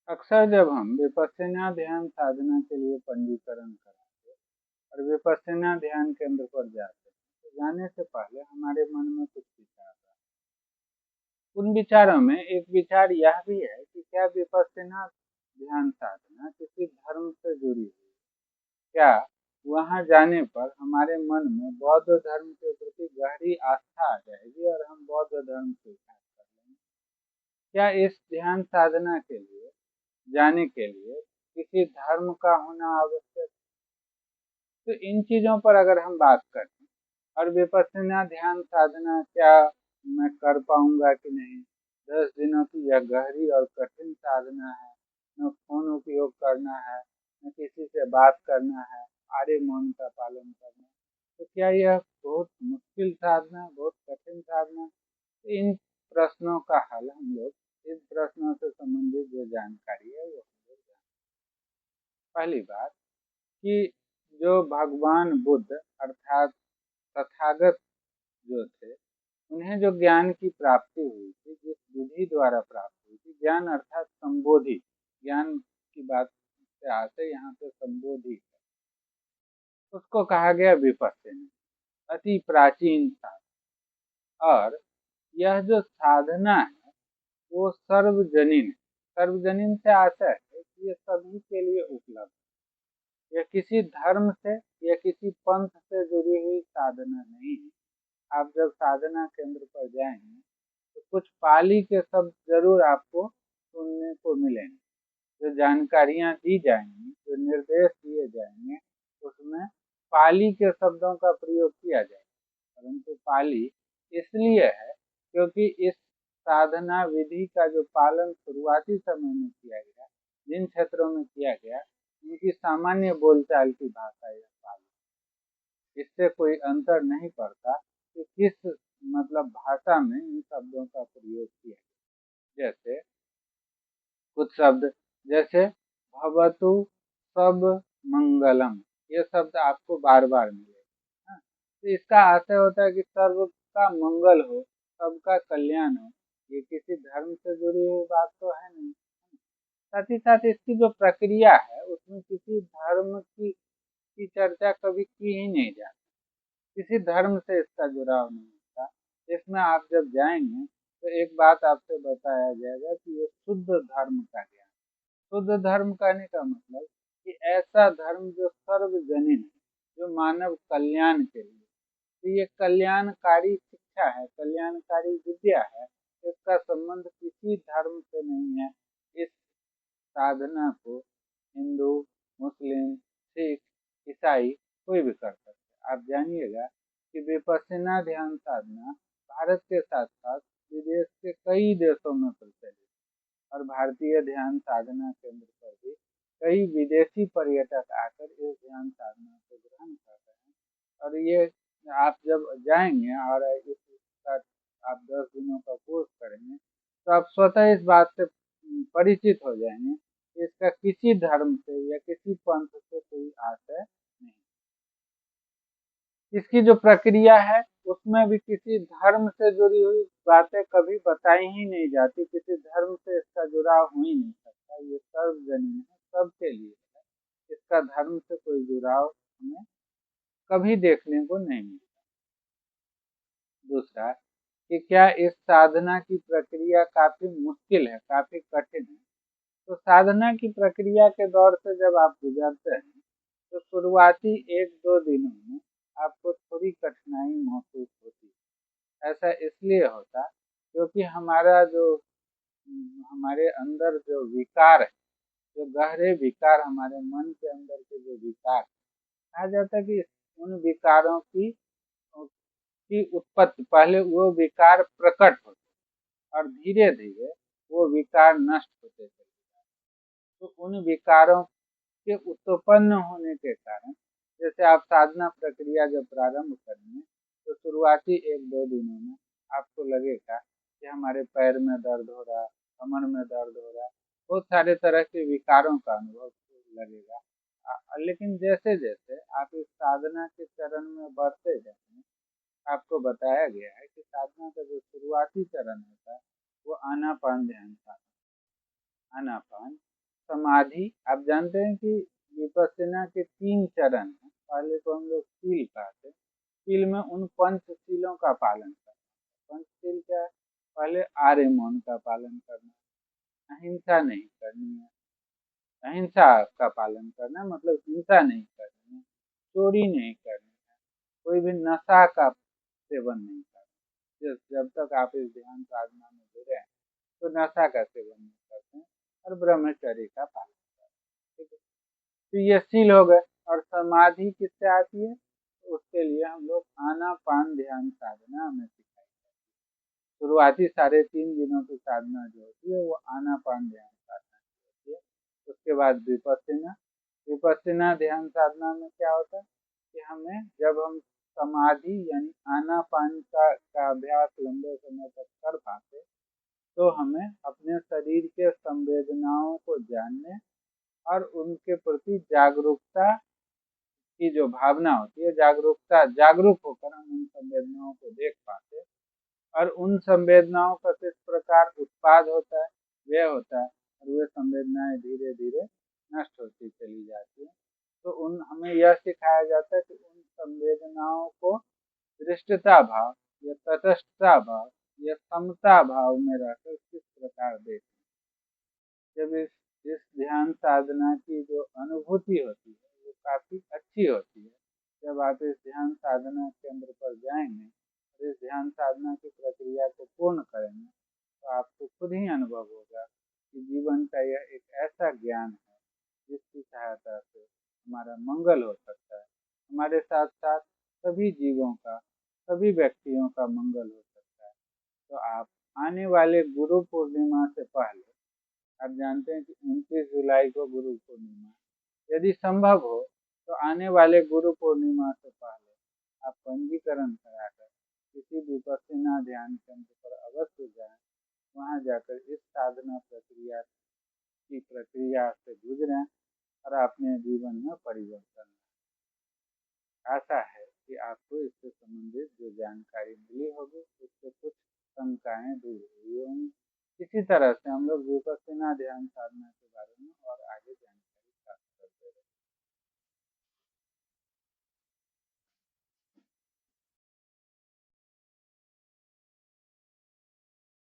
अक्सर जब हम विपश्यना ध्यान साधना के लिए पंजीकरण कराते और विपश्यना ध्यान केंद्र पर जाते हैं तो जाने से पहले हमारे मन में कुछ विचार आते हैं। उन विचारों में एक विचार यह भी है कि क्या विपश्यना ध्यान साधना किसी धर्म से जुड़ी हुई है? क्या वहां जाने पर हमारे मन में बौद्ध धर्म के प्रति गहरी आस्था आ जाएगी और हम बौद्ध धर्म स्वीकार कर लेंगे? क्या इस ध्यान साधना के लिए जाने के लिए किसी धर्म का होना आवश्यक? तो इन चीजों पर अगर हम बात करें और विपश्यना ध्यान साधना क्या मैं कर पाऊंगा कि नहीं, 10 दिनों की यह गहरी और कठिन साधना है, न फोन उपयोग करना है, न किसी से बात करना है, आर्य मौन का पालन करना, तो क्या यह बहुत मुश्किल साधना, बहुत कठिन साधना? इन प्रश्नों का हल हम लोग इन प्रश्नों से संबंधित जो जानकारी है वो हम लोग जानें। पहली बात कि जो भगवान बुद्ध अर्थात तथागत जो थे, उन्हें जो ज्ञान की प्राप्ति हुई थी, जिस विधि द्वारा प्राप्त हुई थी, ज्ञान अर्थात संबोधि, ज्ञान की बात से आते यहाँ पे संबोधि है, उसको कहा गया विपश्यना, अति प्राचीन साधना। और यह जो साधना है वो सर्वजनीन है। सर्वजनीन से आशय है कि ये सभी के लिए उपलब्ध है। यह किसी धर्म से या किसी पंथ से जुड़ी हुई साधना नहीं है। आप जब साधना केंद्र पर जाएंगे तो कुछ पाली के शब्द जरूर आपको सुनने को मिलेंगे। जो जानकारियां दी जाएंगी, जो निर्देश दिए जाएंगे, उसमें पाली के शब्दों का प्रयोग किया जाएगा। परंतु पाली इसलिए है क्योंकि इस साधना विधि का जो पालन शुरुआती समय में किया गया, जिन क्षेत्रों में किया गया, उनकी सामान्य बोलचाल की भाषा यह पाली। इससे कोई अंतर नहीं पड़ता कि किस मतलब भाषा में इन शब्दों का प्रयोग किया गया। जैसे कुछ शब्द, जैसे भवतु सब मंगलम, ये शब्द आपको बार बार मिलेगा। हाँ, तो इसका आशय होता है कि सर्व का मंगल हो, सबका कल्याण हो। ये किसी धर्म से जुड़ी हुई बात तो है नहीं। साथ ही साथ इसकी जो प्रक्रिया है उसमें किसी धर्म की चर्चा कभी की ही नहीं जाती। किसी धर्म से इसका जुड़ाव नहीं होता। इसमें आप जब जाएंगे तो एक बात आपसे बताया जाएगा कि ये शुद्ध धर्म का ज्ञान। शुद्ध धर्म कहने का मतलब कि ऐसा धर्म जो सर्वजनीन है, जो मानव कल्याण के लिए, तो ये कल्याणकारी शिक्षा है, कल्याणकारी विद्या है। इसका संबंध किसी धर्म से नहीं है। इस साधना को हिंदू, मुस्लिम, सिख, ईसाई कोई भी कर सकता है। आप जानिएगा कि विपश्यना ध्यान साधना भारत के साथ साथ विदेश के कई देशों में प्रचलित है और भारतीय ध्यान साधना केंद्र पर भी कई विदेशी पर्यटक आकर इस ध्यान साधना को ग्रहण कर रहे हैं। और ये आप जब जाएंगे और इसका आप 10 दिनों का कोर्स करेंगे तो आप स्वतः इस बात से परिचित हो जाएंगे कि इसका किसी धर्म से या किसी पंथ से कोई आशय नहीं। इसकी जो प्रक्रिया है उसमें भी किसी धर्म से जुड़ी हुई बातें कभी बताई ही नहीं जाती। किसी धर्म से इसका जुड़ाव हो ही नहीं सकता। ये सर्वजनीन है, सबके लिए है। इसका धर्म से कोई जुड़ाव हमें कभी देखने को नहीं मिलता। दूसरा कि क्या इस साधना की प्रक्रिया काफी मुश्किल है, काफी कठिन है? तो साधना की प्रक्रिया के दौर से जब आप गुजरते हैं तो शुरुआती 1-2 दिनों में आपको थोड़ी कठिनाई महसूस होती है। ऐसा इसलिए होता क्योंकि हमारा जो हमारे अंदर जो विकार है, जो गहरे विकार हमारे मन के अंदर के जो विकार, कहा जाता है कि उन विकारों की उत्पत्ति, पहले वो विकार प्रकट होते और धीरे धीरे वो विकार नष्ट होते चले जाते। तो उन विकारों के उत्पन्न होने के कारण, जैसे आप साधना प्रक्रिया जब प्रारंभ करेंगे तो शुरुआती 1-2 दिनों में आपको लगेगा कि हमारे पैर में दर्द हो रहा, कमर में दर्द हो रहा, बहुत सारे तरह के विकारों का अनुभव लगेगा। लेकिन जैसे जैसे आप इस साधना के चरण में बढ़ते जाएंगे, आपको बताया गया है कि साधना का जो शुरुआती चरण होता है वो आनापान ध्यान साधना। आनापान समाधि, आप जानते हैं कि विपश्यना के 3 चरण हैं। पहले को हम लोग शील कहते हैं। शील में उन पंचशीलों का पालन करना। पंचशील क्या है? पहले आर्य मौन का पालन करना, अहिंसा नहीं करनी है, अहिंसा का पालन करना मतलब हिंसा नहीं करनी है, चोरी नहीं करनी है, कोई भी नशा का सेवन नहीं करना। जब तक आप इस ध्यान साधना में जुड़े हैं तो नशा का सेवन नहीं करते हैं और ब्रह्मचर्य का पालन करते हैं। ठीक है, तो ये शील हो गए। और समाधि किससे आती है? तो उसके लिए हम लोग आनापान ध्यान साधना हमें सिखाई जाती है। शुरुआती 3.5 दिनों की साधना जो होती है वो आनापान ध्यान साधना की होती है। उसके बाद विपश्यना। विपश्यना ध्यान साधना में क्या होता है कि हमें जब हम समाधि यानी आनापान का अभ्यास लंबे समय तक कर पाते तो हमें अपने शरीर के संवेदनाओं को जानने और उनके प्रति जागरूकता की जो भावना होती है, जागरूक होकर हम उन संवेदनाओं को देख पाते और उन संवेदनाओं का किस प्रकार उत्पाद होता है, व्यय होता है और वे संवेदनाएं धीरे धीरे नष्ट होती चली जाती है। तो हमें यह सिखाया जाता है कि उन संवेदनाओं को दृष्टता भाव या तटस्थता भाव या समता भाव में रहकर किस प्रकार देखें। जब इस ध्यान साधना की जो अनुभूति होती है वो काफ़ी अच्छी होती है। जब आप इस ध्यान साधना केंद्र पर जाएंगे और इस ध्यान साधना की प्रक्रिया को पूर्ण करेंगे तो आपको खुद ही अनुभव होगा कि जीवन का यह एक ऐसा ज्ञान है जिसकी सहायता से हमारा मंगल हो सकता है, हमारे साथ साथ सभी जीवों का, सभी व्यक्तियों का मंगल हो सकता है। तो आप आने वाले गुरु पूर्णिमा से पहले, आप जानते हैं कि 29 जुलाई को गुरु पूर्णिमा, यदि संभव हो तो आने वाले गुरु पूर्णिमा से पहले आप पंजीकरण कराकर किसी विपश्यना ध्यान केंद्र पर अवश्य जाएं। वहां जाकर इस साधना प्रक्रिया से गुजरें और अपने जीवन में परिवर्तन लाएं। आशा है कि आपको इससे संबंधित जो जानकारी मिली होगी उससे कुछ शंकाएं दूर हुई होंगी। इसी तरह से हम लोग विपश्यना ध्यान साधना के बारे में